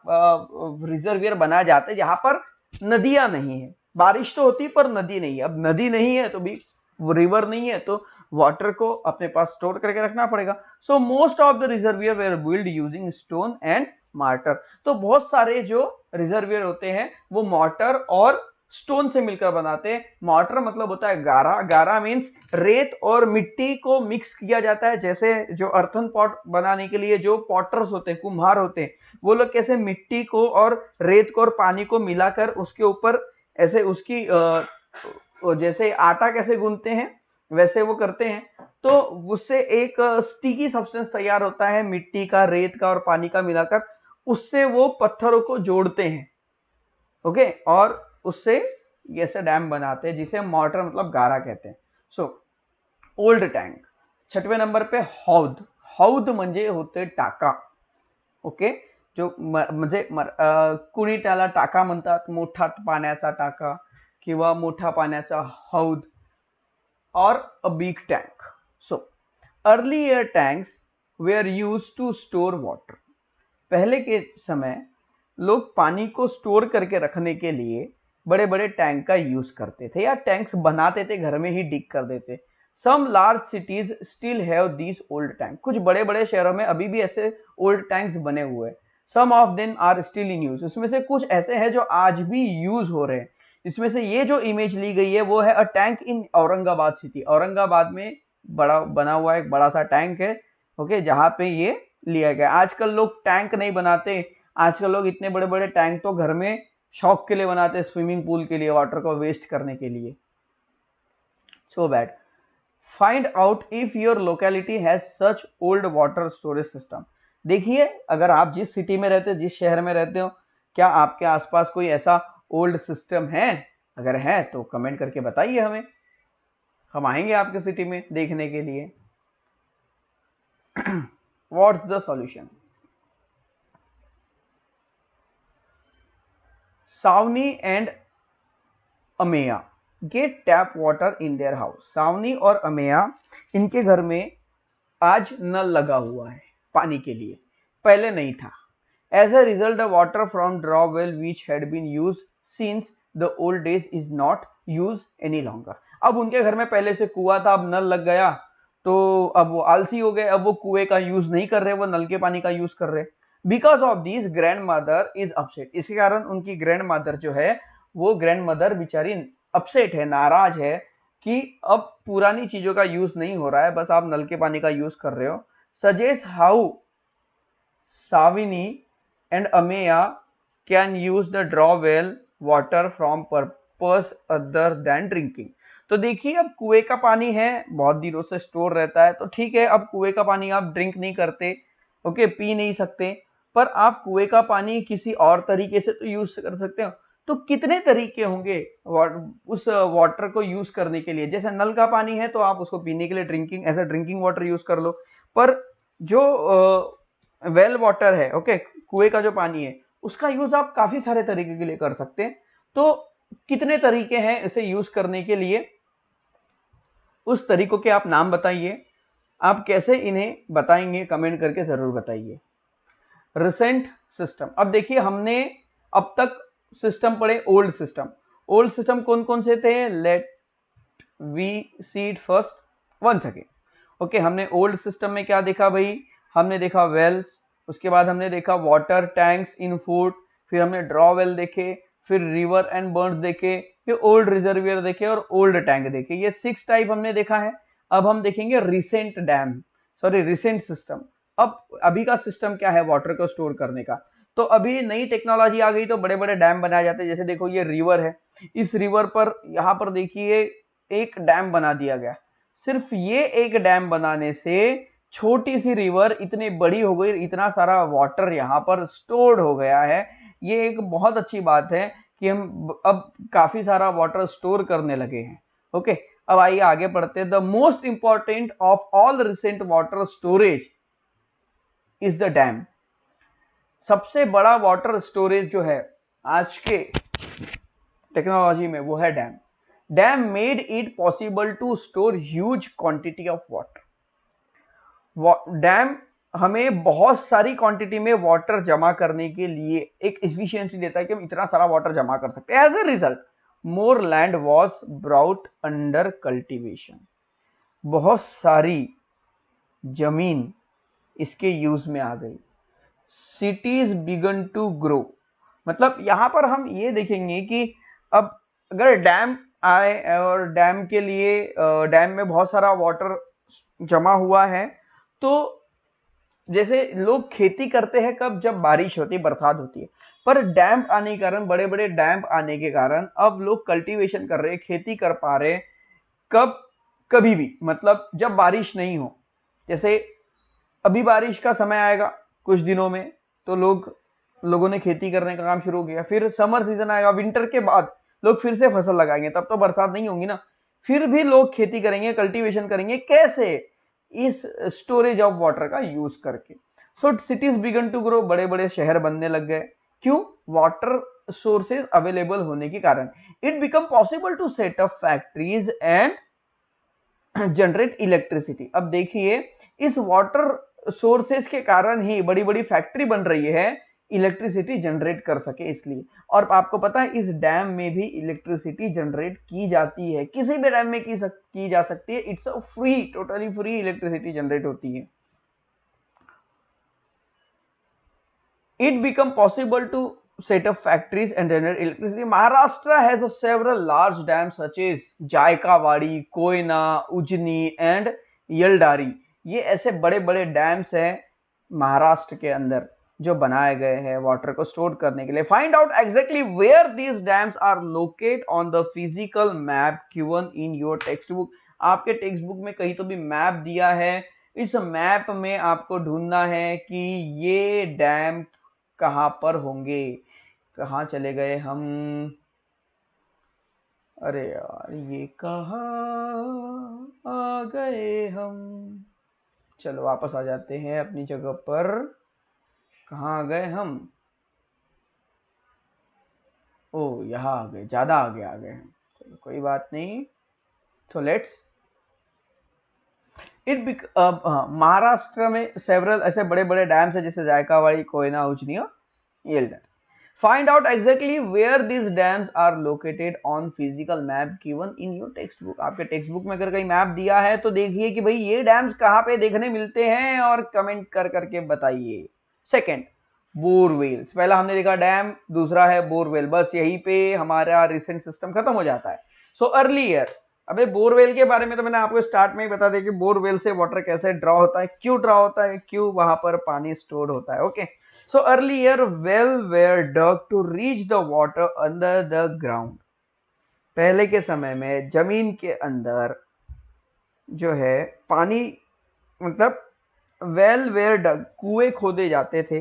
रिजर्वियर बनाए जाते हैं जहां पर नदियां नहीं है, बारिश तो होती पर नदी नहीं है। अब नदी नहीं है तो भी रिवर नहीं है, तो वाटर को अपने पास स्टोर करके रखना पड़ेगा। So most of the reservoir were build using stone and mortar, तो बहुत सारे जो रिजर्वियर होते हैं वो मॉर्टर और स्टोन से मिलकर बनाते हैं। मॉर्टर मतलब होता है गारा, गारा मीन्स रेत और मिट्टी को मिक्स किया जाता है। जैसे जो अर्थन पॉट बनाने के लिए जो पॉटर्स होते हैं, कुम्हार होते हैं, वो लोग कैसे मिट्टी को और रेत को और पानी को मिलाकर उसके ऊपर ऐसे उसकी जैसे आटा कैसे गूंथते हैं वैसे वो करते हैं, तो उससे एक स्टिकी सब्सटेंस तैयार होता है मिट्टी का, रेत का और पानी का मिलाकर, उससे वो पत्थरों को जोड़ते हैं, ओके, और उससे ऐसे डैम बनाते हैं जिसे मॉर्टर मतलब गारा कहते हैं। So old tank. छठवें नंबर पे हौद। हौद म्हणजे होते टाका, ओके, जो म्हणजे कुणी त्याला टाका म्हणतात, मोठा पाण्याचा टाका किंवा मोठा पाण्याचा हौद, or a big tank. So earlier tanks were used to store water. पहले के समय लोग पानी को स्टोर करके रखने के लिए बड़े बड़े टैंक का यूज करते थे या टैंक्स बनाते थे, घर में ही डिग कर देते। Some large cities still have these old tank, कुछ बड़े बड़े शहरों में अभी भी ऐसे ओल्ड टैंक्स बने हुए हैं। Some of them are still in use, उसमें से कुछ ऐसे हैं जो आज भी यूज हो रहे हैं। इसमें से ये जो इमेज ली गई है वो है a tank in Aurangabad city, Aurangabad में बड़ा बना हुआ एक बड़ा सा टैंक है, ओके, जहां पे ये लिया गया। आजकल लोग टैंक नहीं बनाते, आजकल लोग इतने बड़े बड़े टैंक तो घर में शौक के लिए बनाते हैं, स्विमिंग पूल के लिए, वाटर को वेस्ट करने के लिए। So bad. Find out if your locality has such old water storage system. देखिए अगर आप जिस सिटी में रहते हो, जिस शहर में रहते हो, क्या आपके आसपास कोई ऐसा ओल्ड सिस्टम है? अगर है तो कमेंट करके बताइए हमें, हम आएंगे आपके सिटी में देखने के लिए। What's the solution? Savani and Ameya get tap water in their house. Savani और अमेया, इनके घर में आज नल लगा हुआ है पानी के लिए, पहले नहीं था। As a result the water from draw well which had been used since the old days is not use any longer. अब उनके घर में पहले से कुआं था, अब नल लग गया तो अब वो आलसी हो गए, अब वो कुएं का यूज नहीं कर रहे, वो नल के पानी का यूज कर रहे। Because of this grand mother is upset, इसी कारण उनकी ग्रैंड मदर जो है, वो ग्रैंड मदर बेचारी अपसेट है, नाराज है कि अब पुरानी चीजों का यूज नहीं हो रहा है, बस आप नल के पानी का यूज कर रहे हो। Suggest how Savani and Ameya can use the draw well water from purpose other than drinking. तो देखिए अब कुएं का पानी है, बहुत दिनों से स्टोर रहता है, तो ठीक है, अब कुएं का पानी आप ड्रिंक नहीं करते, ओके, पी नहीं सकते, पर आप कुएं का पानी किसी और तरीके से तो यूज कर सकते हो। तो कितने तरीके होंगे उस वाटर को यूज करने के लिए? जैसे नल का पानी है तो आप उसको पीने के लिए ड्रिंकिंग वाटर यूज कर लो, पर जो वेल वाटर है, ओके, कुएं का जो पानी है, उसका यूज आप काफी सारे तरीके के लिए कर सकते हैं। तो कितने तरीके हैं इसे यूज करने के लिए? उस तरीकों के आप नाम बताइए। आप कैसे इन्हें बताएंगे कमेंट करके जरूर बताइए। रिसेंट सिस्टम, अब देखिए हमने अब तक सिस्टम पढ़े। ओल्ड सिस्टम कौन कौन से थे? Let we see it first once again. Okay, हमने ओल्ड सिस्टम में क्या देखा भाई? हमने देखा वेल्स, उसके बाद हमने देखा वाटर टैंक्स इन फूड, फिर हमने ड्रॉ वेल देखे, फिर रिवर एंड बर्न्स देखे, फिर ओल्ड रिजर्वियर देखे और ओल्ड टैंक देखे। ये 6 टाइप हमने देखा है। अब हम देखेंगे रिसेंट सिस्टम। अब अभी का सिस्टम क्या है वाटर को स्टोर करने का? तो अभी नई टेक्नोलॉजी आ गई, तो बड़े बड़े डैम बनाए जाते हैं। जैसे देखो ये रिवर है, इस रिवर पर यहाँ पर देखिए एक डैम बना दिया गया। सिर्फ ये एक डैम बनाने से छोटी सी रिवर इतनी बड़ी हो गई, इतना सारा वाटर यहाँ पर स्टोर्ड हो गया है। ये एक बहुत अच्छी बात है कि हम अब काफी सारा वाटर स्टोर करने लगे हैं। ओके, अब आइए आगे बढ़ते हैं। The most important of all recent water storage is the dam. सबसे बड़ा वाटर स्टोरेज जो है आज के टेक्नोलॉजी में, वो है dam. Dam made it possible to store huge quantity of water. Dam हमें बहुत सारी क्वांटिटी में वाटर जमा करने के लिए एक एफिशिएंसी देता है कि हम इतना सारा वाटर जमा कर सकते हैं। As a result more land was brought under cultivation. बहुत सारी जमीन इसके यूज में आ गई। सिटीज बिगन टू ग्रो, मतलब यहां पर हम ये देखेंगे कि अब अगर डैम आए और डैम के लिए डैम में बहुत सारा वाटर जमा हुआ है, तो जैसे लोग खेती करते हैं कब? जब बारिश होती है, बरसात होती है। पर डैम आने के कारण, बड़े बड़े डैम आने के कारण अब लोग कल्टीवेशन कर रहे हैं, खेती कर पा रहे हैं। कब? कभी भी, मतलब जब बारिश नहीं हो। जैसे अभी बारिश का समय आएगा कुछ दिनों में, तो लोगों ने खेती करने का काम शुरू किया। फिर समर सीजन आएगा, विंटर के बाद लोग फिर से फसल लगाएंगे, तब तो बरसात नहीं होगी ना। फिर भी लोग खेती करेंगे, कल्टीवेशन करेंगे। कैसे? इस स्टोरेज ऑफ वाटर का यूज करके। सो सिटीज बिगन टू ग्रो, बड़े बड़े शहर बनने लग गए। क्यों? वाटर सोर्सेज अवेलेबल होने के कारण। It become possible to set up factories and generate electricity. अब देखिए इस वाटर सोर्सेस के कारण ही बड़ी बड़ी फैक्ट्री बन रही है, इलेक्ट्रिसिटी जनरेट कर सके इसलिए। और आपको पता है इस डैम में भी इलेक्ट्रिसिटी जनरेट की जाती है, किसी भी डैम में की जा सकती है। It's a free, totally free electricity generate होती है। It become possible to set up factories and generate electricity. Maharashtra has several large dams such as Jayakwadi, Koyna, Ujani and Yeldari. ये ऐसे बड़े बड़े डैम्स हैं महाराष्ट्र के अंदर जो बनाए गए हैं वाटर को स्टोर करने के लिए। Find out exactly where these dams are locate on the physical map given in your text book. आपके टेक्स्ट बुक में कहीं तो भी मैप दिया है, इस मैप में आपको ढूंढना है कि ये डैम कहां पर होंगे। कहां चले गए हम? अरे यार ये कहां आ गए हम? चलो वापस आ जाते हैं अपनी जगह पर। कहां आ गए हम? ओ यहाँ आ गए, ज्यादा आगे आ गए हैं। चलो कोई बात नहीं। सो लेट्स महाराष्ट्र में सेवरल ऐसे बड़े बड़े डैम्स है, जैसे जायकावाड़ी, कोयना, उजनी और येलडर। Find out exactly where these dams are located on physical map given in your textbook। आपके टेक्स्ट बुक में अगर कहीं मैप दिया है तो देखिए कि भाई ये डैम्स कहाँ पे देखने मिलते हैं और कमेंट कर करके बताइए। Second, borewells. पहला हमने देखा डैम, दूसरा है बोरवेल। बस यहीं पे हमारा रिसेंट सिस्टम खत्म हो जाता है। सो अर्लियर, अबे बोरवेल के बारे में तो मैंने आपको स्टार्ट में ही बता दिया कि बोरवेल से वाटर कैसे ड्रॉ होता है, क्यों ड्रॉ होता है, क्यों वहां पर पानी स्टोर होता है। Okay, so earlier well were dug to reach the water under the ground। पहले के समय में जमीन के अंदर जो है पानी, मतलब वेल वेयर डग, कुएं खोदे जाते थे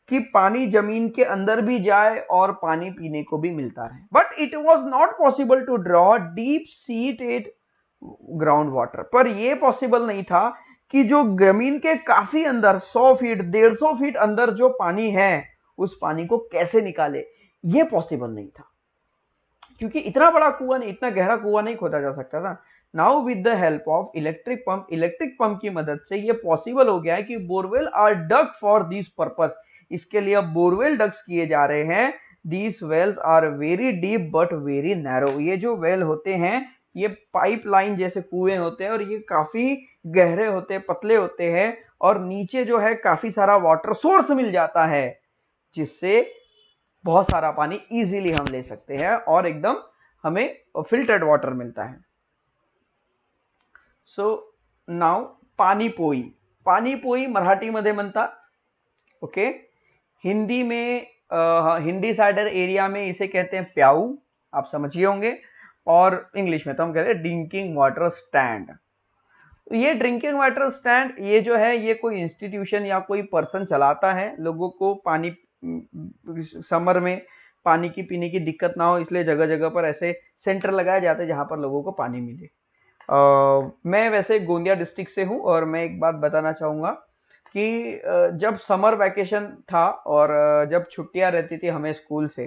कि पानी जमीन के अंदर भी जाए और पानी पीने को भी मिलता रहे, but it was not possible to draw deep seated ground water. पर यह पॉसिबल नहीं था कि जो जमीन के काफी अंदर 100 फीट 150 फीट अंदर जो पानी है उस पानी को कैसे निकाले, यह पॉसिबल नहीं था, क्योंकि इतना बड़ा कुआं नहीं, इतना गहरा कुआं नहीं खोदा जा सकता था। Now with the help of electric pump की मदद से यह पॉसिबल हो गया है कि borewell are dug for this purpose. इसके लिए अब बोरवेल डग्स किए जा रहे हैं। These wells are very deep but very narrow. ये जो वेल होते हैं ये पाइपलाइन जैसे कुएं होते हैं और ये काफी गहरे होते हैं, पतले होते हैं, और नीचे जो है काफी सारा वाटर सोर्स मिल जाता है, जिससे बहुत सारा पानी इजीली हम ले सकते हैं और एकदम हमें फिल्टर्ड वाटर मिलता है। So now पाणीपोई। पाणीपोई मराठीमध्ये म्हणतात, ओके। हिंदी में हिंदी साइडर एरिया में इसे कहते हैं प्याऊ, आप समझिए होंगे, और इंग्लिश में तो हम कहते हैं ड्रिंकिंग वाटर स्टैंड। ये ड्रिंकिंग वाटर स्टैंड ये जो है ये कोई इंस्टीट्यूशन या कोई पर्सन चलाता है। लोगों को पानी समर में पानी की पीने की दिक्कत ना हो, इसलिए जगह जगह पर ऐसे सेंटर लगाए जाते हैं जहां पर लोगों को पानी मिले। मैं वैसे गोंदिया डिस्ट्रिक्ट से हूं और मैं एक बात बताना चाहूंगा कि जब समर वैकेशन था और जब छुट्टियां रहती थी हमें स्कूल से,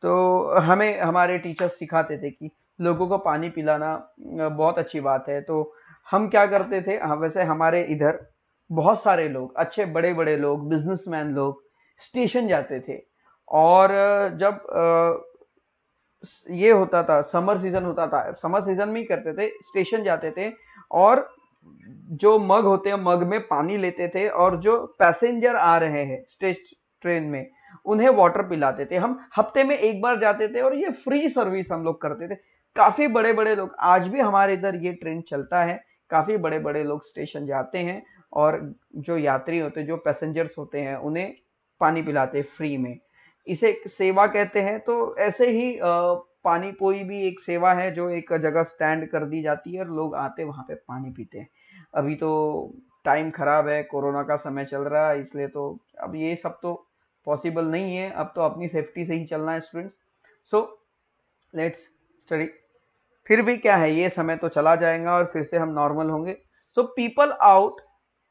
तो हमें हमारे टीचर्स सिखाते थे कि लोगों को पानी पिलाना बहुत अच्छी बात है। तो हम क्या करते थे, वैसे हमारे इधर बहुत सारे लोग, अच्छे बड़े बड़े लोग, बिजनेसमैन लोग स्टेशन जाते थे, और जब ये होता था समर सीजन होता था, समर सीजन में ही करते थे, स्टेशन जाते थे और जो मग होते हैं मग में पानी लेते थे, और जो पैसेंजर आ रहे हैं ट्रेन में उन्हें वाटर पिलाते थे। हम हफ्ते में एक बार जाते थे और ये फ्री सर्विस हम लोग करते थे। काफी बड़े बड़े लोग, आज भी हमारे इधर ये ट्रेंड चलता है, काफी बड़े बड़े लोग स्टेशन जाते हैं और जो यात्री होते हैं, जो पैसेंजर्स होते हैं, उन्हें पानी पिलाते हैं फ्री में। इसे सेवा कहते हैं। तो ऐसे ही पानीपोई भी एक सेवा है जो एक जगह स्टैंड कर दी जाती है और लोग आते वहां पे पानी पीते हैं। अभी तो टाइम खराब है, कोरोना का समय चल रहा है, इसलिए तो अब ये सब तो पॉसिबल नहीं है। अब तो अपनी सेफ्टी से ही चलना है स्टूडेंट्स। So let's study. फिर भी क्या है, ये समय तो चला जाएगा और फिर से हम नॉर्मल होंगे। So people out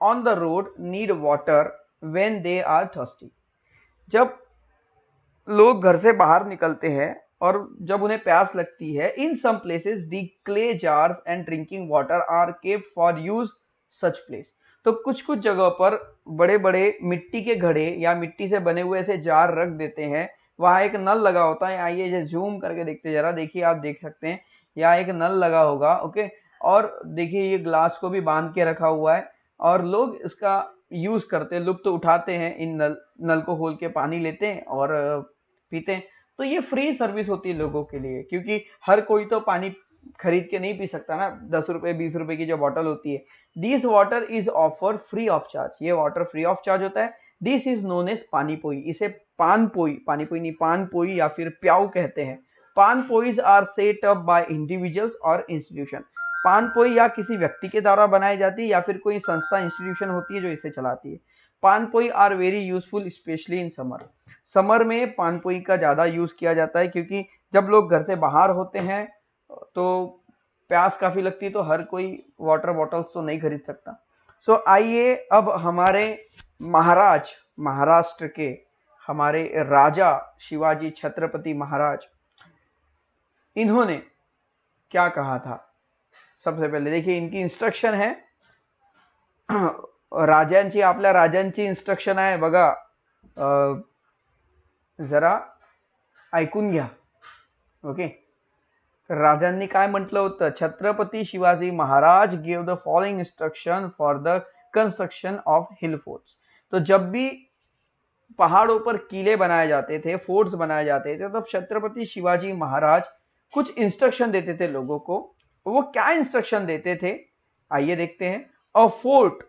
on the road need water when they are thirsty. जब लोग घर से बाहर निकलते हैं और जब उन्हें प्यास लगती है, in some places the clay jars and drinking water are kept for use such place. तो कुछ कुछ जगह पर बड़े बड़े मिट्टी के घड़े या मिट्टी से बने हुए ऐसे जार रख देते हैं, वहां एक नल लगा होता है। आइए जो जूम करके देखते जरा, देखिए आप देख सकते हैं यहाँ एक नल लगा होगा, ओके। और देखिए ये ग्लास को भी बांध के रखा हुआ है और लोग इसका यूज करते हैं, लुत्फ उठाते हैं, इन नल को खोल के पानी लेते हैं और पीते हैं। तो ये फ्री सर्विस होती है लोगों के लिए, क्योंकि हर कोई तो पानी खरीद के नहीं पी सकता ना, 10 रुपए 20 रुपए की जो बॉटल होती है। This water is offered free of charge. ये वाटर फ्री ऑफ चार्ज होता है। This is known as panipoi. इसे पानपोई, पानीपोई नहीं, पानपोई या फिर प्याऊ कहते हैं। Panpois are set up by individuals और इंस्टीट्यूशन। पानपोई या किसी व्यक्ति के द्वारा बनाई जाती है या फिर कोई संस्था इंस्टीट्यूशन होती है जो इसे चलाती है। Panpoi are very useful specially in summer. Summer में पानपोई का ज्यादा यूज किया जाता है, क्योंकि जब लोग घर से बाहर होते हैं तो प्यास काफी लगती है, तो हर कोई वाटर बॉटल्स तो नहीं खरीद सकता। सो आइए अब हमारे महाराज, महाराष्ट्र के हमारे राजा शिवाजी छत्रपति महाराज, इन्होंने क्या कहा था। सबसे पहले देखिए इनकी इंस्ट्रक्शन है। राजांची, आपल्या राजांची इंस्ट्रक्शन आहे बघा, जरा ऐकून घ्या, ओके। राजांनी काय म्हटलं होतं, Chhatrapati Shivaji Maharaj give the following instruction for the construction of hill forts. तो जब भी पहाड़ों पर किले बनाए जाते थे, फोर्ट्स बनाए जाते थे, तब छत्रपति शिवाजी महाराज कुछ इंस्ट्रक्शन देते थे लोगों को। वो क्या इंस्ट्रक्शन देते थे, आइए देखते हैं। अ फोर्ट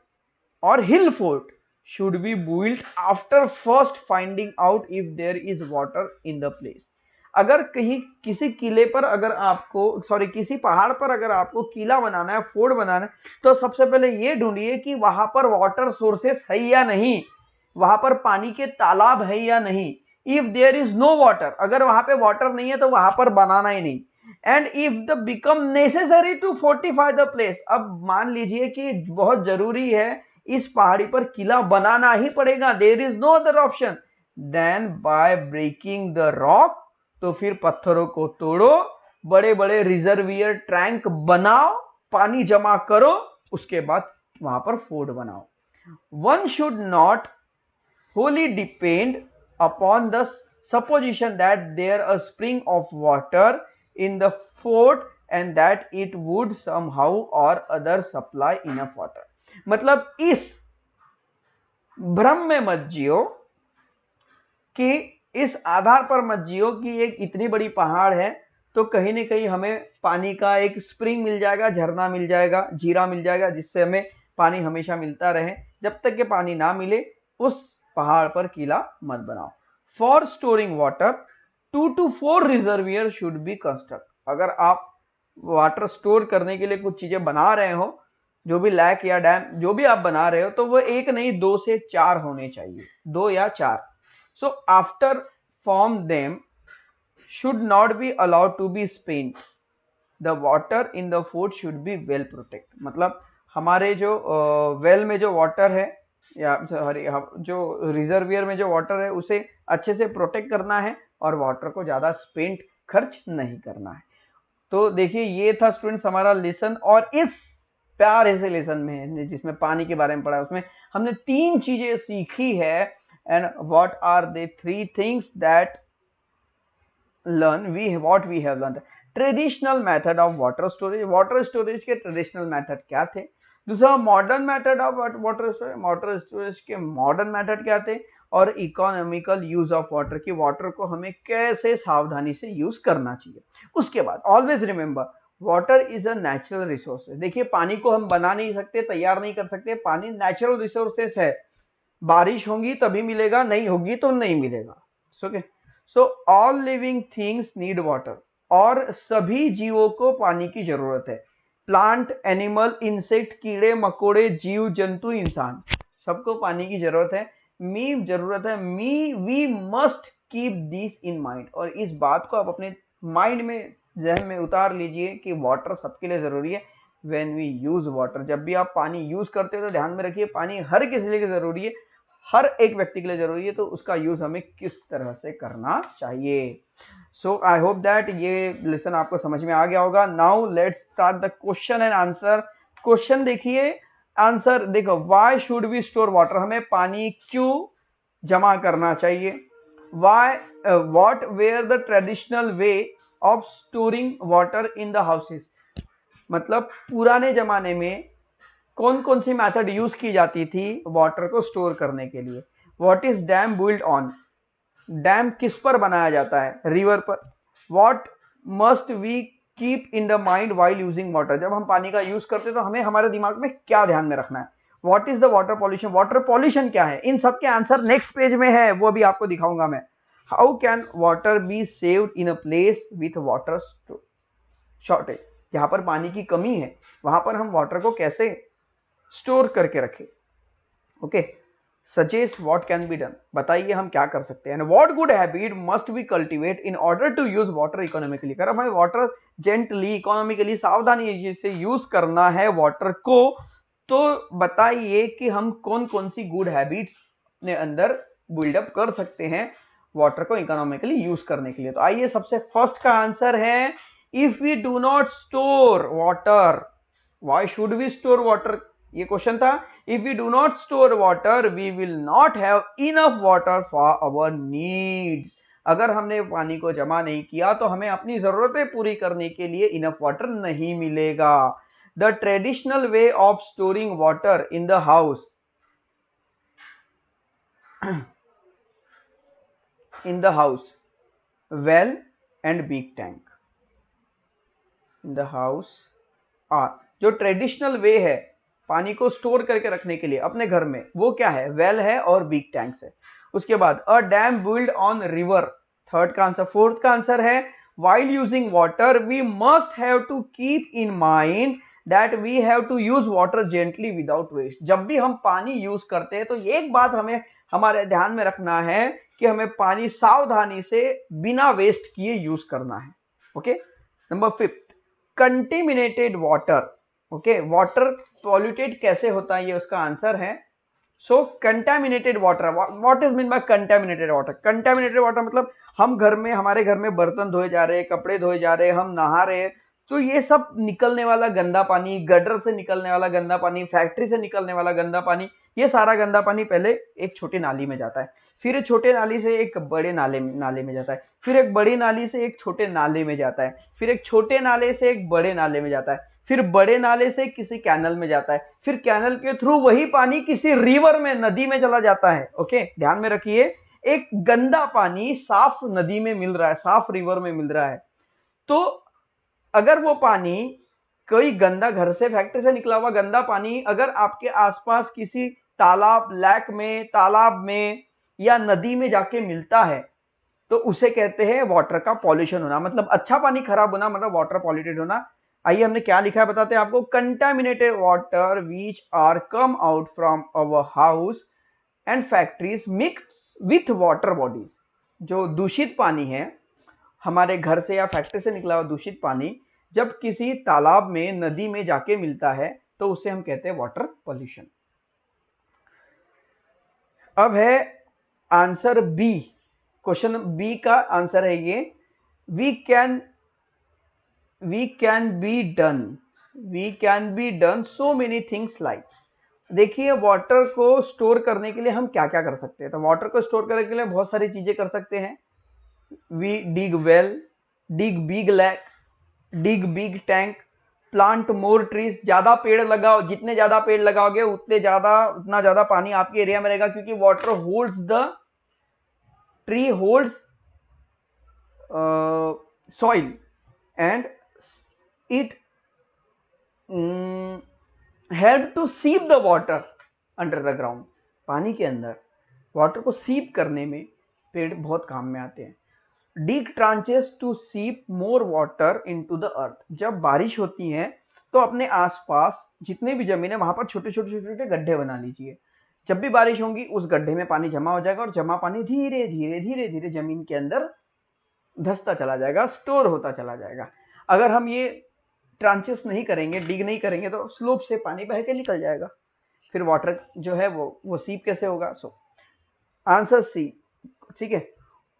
और hill fort should be built after first finding out if there is water in the place। अगर कहीं किसी किले पर अगर आपको किसी पहाड़ पर अगर आपको किला बनाना है, फोर्ट बनाना है, तो सबसे पहले ये ढूंढिए कि वहां पर वाटर सोर्सेस है या नहीं। वहां पर पानी के तालाब है या नहीं। If there is no water, अगर वहां पे वाटर नहीं है तो वहां पर बनाना ही नहीं। And if the become necessary to fortify the place, अब मान लीजिए कि बहुत जरूरी है, इस पहाड़ी पर किला बनाना ही पड़ेगा, there is no other option, then by breaking the rock, तो फिर पत्थरों को तोड़ो, बड़े बड़े रिजर्वियर टैंक बनाओ, पानी जमा करो, उसके बाद वहां पर फोर्ट बनाओ। One should not wholly depend upon the supposition that there a spring of water in the fort and that it would somehow or other supply enough water। मतलब इस भ्रम में मत जियो कि इस आधार पर मत जियो कि एक इतनी बड़ी पहाड़ है तो कहीं ना कहीं हमें पानी का एक स्प्रिंग मिल जाएगा, झरना मिल जाएगा, जीरा मिल जाएगा, जिससे हमें पानी हमेशा मिलता रहे। जब तक के पानी ना मिले उस पहाड़ पर किला मत बनाओ। For storing water 2 to 4 reservoir should be construct. अगर आप वाटर स्टोर करने के लिए कुछ चीजें बना रहे हो, जो भी लैक या डैम जो भी आप बना रहे हो, तो वो एक नहीं 2 से 4 होने चाहिए, 2 या 4। So after form them should not be allowed to be spent, the water in the fort should be well protect. मतलब हमारे जो वेल में जो वाटर है या जो रिजर्वियर में जो वाटर है उसे अच्छे से प्रोटेक्ट करना है और वाटर को ज्यादा स्पेंट खर्च नहीं करना है। तो देखिए ये था स्टूडेंट्स हमारा लेसन, और इस प्यारे से लेसन में जिसमें पानी के बारे में पढ़ा है उसमें हमने 3 चीजें सीखी है। And what are the 3 things that what we have learn. Traditional method of water storage, water storage के ट्रेडिशनल मेथड क्या थे। दूसरा modern method of water storage, water storage के मॉडर्न मेथड क्या थे। और इकोनॉमिकल यूज ऑफ वाटर, की वाटर को हमें कैसे सावधानी से यूज करना चाहिए। उसके बाद always remember water is a natural resource. देखिए पानी को हम बना नहीं सकते, तैयार नहीं कर सकते, पानी नेचुरल रिसोर्सेस है। बारिश होगी तभी मिलेगा, नहीं होगी तो नहीं मिलेगा। Okay, so all living things need water, और सभी जीवों को पानी की जरूरत है। प्लांट, एनिमल, इंसेक्ट, कीड़े मकोड़े, जीव जंतु, इंसान, सबको पानी की जरूरत है। We must keep this in mind, और इस बात को आप अपने माइंड में, जहन में उतार लीजिए कि वाटर सबके लिए जरूरी है। व्हेन वी यूज वाटर, जब भी आप पानी यूज करते हो तो ध्यान में रखिए पानी हर किसी के लिए जरूरी है, हर एक व्यक्ति के लिए जरूरी है, तो उसका यूज हमें किस तरह से करना चाहिए। सो आई होप दैट ये लेसन आपको समझ में आ गया होगा। Now let's start the question and answer. Question देखिए, आंसर देखो, why should we store water, हमें पानी क्यों जमा करना चाहिए। Why what were the traditional way of storing water in the houses, मतलब पुराने जमाने में कौन कौन सी मेथड यूज की जाती थी वाटर को स्टोर करने के लिए। What is dam build on, dam किस पर बनाया जाता है, रिवर पर। What must we keep in the mind while using water, जब हम पानी का यूज करते हैं तो हमें हमारे दिमाग में क्या ध्यान में रखना है। What is the water pollution, water pollution क्या है। इन सब के आंसर नेक्स्ट पेज में है, वो भी आपको दिखाऊंगा मैं। How can water be saved in a place with water shortage, जहां पर पानी की कमी है वहां पर हम वाटर को कैसे स्टोर करके रखें। Okay, suggest what can be done, बताइए हम क्या कर सकते हैं। What good habit must be cultivate in order to use water economically, अगर हमें वाटर जेंटली, इकोनॉमिकली, सावधानी से यूज करना है वाटर को, तो बताइए कि हम कौन कौन सी गुड हैबिट्स अपने अंदर बिल्डअप कर सकते हैं वाटर को इकोनॉमिकली यूज करने के लिए। तो आइए, सबसे फर्स्ट का आंसर है, if we do not store water, why should we store water, ये क्वेश्चन था। If we do not store water we will not have enough water for our needs, अगर हमने पानी को जमा नहीं किया तो हमें अपनी जरूरतें पूरी करने के लिए इनफ वाटर नहीं मिलेगा। The traditional way of storing water in the house, in the house, well and big tank, in the house are, जो ट्रेडिशनल वे है पानी को स्टोर करके रखने के लिए अपने घर में, वो क्या है, वेल है और बिग टैंक्स है। उसके बाद a dam build on river, third का आंसर। फोर्थ का आंसर है, while using water we must have to keep in mind that we have to use water gently without waste, जब भी हम पानी यूज करते हैं तो एक बात हमें हमारे ध्यान में रखना है कि हमें पानी सावधानी से बिना वेस्ट किए यूज करना है। Okay, number 5, contaminated water. Okay, water polluted कैसे होता है, ये उसका आंसर है। So contaminated water, what is mean by contaminated water? Contaminated water मतलब हम घर में, हमारे घर में बर्तन धोए जा रहे हैं, कपड़े धोए जा रहे हैं, हम नहा रहे हैं, तो ये सब निकलने वाला गंदा पानी, गटर से निकलने वाला गंदा पानी, फैक्ट्री से निकलने वाला गंदा पानी, ये सारा गंदा पानी पहले एक छोटी नाली में जाता है, फिर छोटे नाली से एक बड़े नाले में जाता है, फिर एक बड़ी नाली से एक छोटे नाले में जाता है, फिर एक छोटे नाले से एक बड़े नाले में जाता है, फिर बड़े नाले से किसी कैनल में जाता है, फिर कैनल के थ्रू वही पानी किसी रिवर में, नदी में चला जाता है। ओके, ध्यान में रखिए, एक गंदा पानी साफ नदी में मिल रहा है, साफ रिवर में मिल रहा है, तो अगर वो पानी कोई गंदा, घर से, फैक्ट्री से निकला हुआ गंदा पानी अगर आपके आसपास किसी तालाब, लैक में, तालाब में या नदी में जाके मिलता है, तो उसे कहते हैं वाटर का पॉल्यूशन होना, मतलब अच्छा पानी खराब होना, मतलब वाटर पॉल्यूटेड होना। आइए हमने क्या लिखा है बताते हैं आपको। Contaminated water which are come out from our house and factories mix with water bodies. जो दूषित पानी है, हमारे घर से या फैक्ट्री से निकला हुआ दूषित पानी जब किसी तालाब में, नदी में जाके मिलता है, तो उसे हम कहते हैं वाटर पॉल्यूशन। अब है आंसर बी, क्वेश्चन बी का आंसर है ये, we can be done so many things like. देखिए, वाटर को स्टोर करने के लिए हम क्या क्या कर सकते हैं, तो वाटर को स्टोर करने के लिए बहुत सारी चीजें कर सकते हैं। We dig well, dig big lake, dig big tank, plant more trees, ज्यादा पेड़ लगाओ, जितने ज्यादा पेड़ लगाओगे उतना ज्यादा पानी आपके एरिया में रहेगा, क्योंकि water holds the tree holds soil and it help to seep the water under the ground. पानी के अंदर वाटर को सीप करने में पेड़ बहुत काम में आते हैं। डिग ट्रांचेस टू सीप more water into the earth. जब बारिश होती है तो अपने आसपास जितने भी जमीन है वहां पर छोटे छोटे गड्ढे बना लीजिए। जब भी बारिश होगी उस गड्ढे में पानी जमा हो जाएगा और जमा पानी धीरे धीरे जमीन के अंदर धंसता चला जाएगा, स्टोर होता चला जाएगा। अगर हम ये ट्रांचेस नहीं करेंगे, डिग नहीं करेंगे, तो स्लोप से पानी बह के निकल जाएगा, फिर वाटर जो है वो सीप कैसे होगा। सो आंसर सी, ठीक है।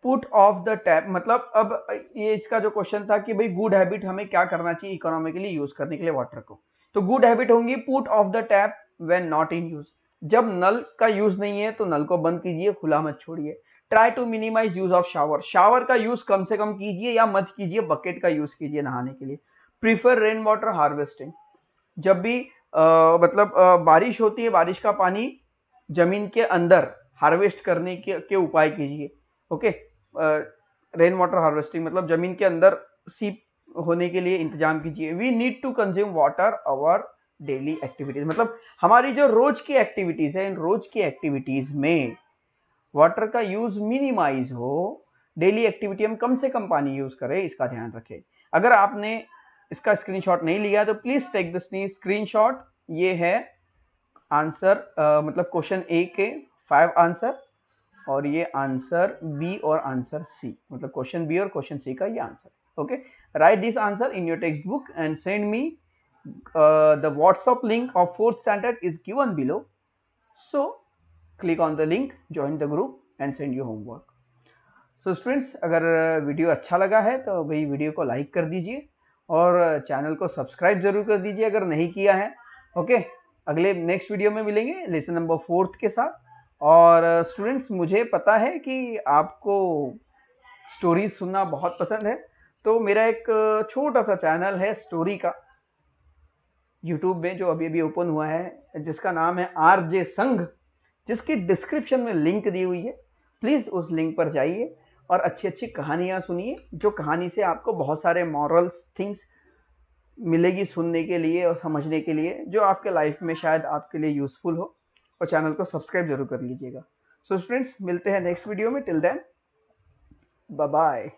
पुट ऑफ द टैप, मतलब अब ये इसका जो क्वेश्चन था कि भाई गुड हैबिट हमें क्या करना चाहिए इकोनॉमिकली यूज करने के लिए वाटर को, तो गुड हैबिट होंगी put off the tap when not in use. जब नल का यूज नहीं है तो नल को बंद कीजिए, खुला मत छोड़िए। Try to minimize use of shower, shower का यूज कम से कम कीजिए या मत कीजिए, बकेट का यूज कीजिए नहाने के लिए। प्रीफर रेन वाटर हार्वेस्टिंग, जब भी बारिश होती है, बारिश का पानी जमीन के अंदर हार्वेस्ट करने के उपाय कीजिए। ओके, रेन वाटर हार्वेस्टिंग मतलब जमीन के अंदर सीप होने के लिए इंतजाम कीजिए। We need to consume water our daily activities, मतलब हमारी जो रोज की एक्टिविटीज है, इन रोज की एक्टिविटीज में वाटर का यूज मिनिमाइज हो, डेली एक्टिविटी हम कम से कम पानी यूज करें, इसका ध्यान रखें। अगर आपने इसका स्क्रीनशॉट नहीं लिया तो प्लीज टेक द स्क्रीनशॉट। ये है आंसर, मतलब क्वेश्चन ए के 5 आंसर, और ये आंसर बी और आंसर सी, मतलब क्वेश्चन बी और क्वेश्चन सी का ये answer. Okay, right this answer in your text book and send me the WhatsApp link of 4th standard is given below, so click on the link, join the group and send your homework. So students, अगर वीडियो अच्छा लगा है तो भाई वीडियो को लाइक कर दीजिए और चैनल को सब्सक्राइब जरूर कर दीजिए अगर नहीं किया है। ओके, अगले नेक्स्ट वीडियो में मिलेंगे लेसन नंबर 4th के साथ। और स्टूडेंट्स, मुझे पता है कि आपको स्टोरीज सुनना बहुत पसंद है, तो मेरा एक छोटा सा चैनल है स्टोरी का यूट्यूब में, जो अभी अभी ओपन हुआ है, जिसका नाम है आरजे संघ, जिसकी डिस्क्रिप्शन में लिंक दी हुई है। प्लीज उस लिंक पर जाइए और अच्छी अच्छी कहानियां सुनिए, जो कहानी से आपको बहुत सारे मॉरल्स थिंग्स मिलेगी सुनने के लिए और समझने के लिए, जो आपके लाइफ में शायद आपके लिए यूजफुल हो। और चैनल को सब्सक्राइब जरूर कर लीजिएगा। सो स्टूडेंट्स, मिलते हैं नेक्स्ट वीडियो में। Till then, bye bye.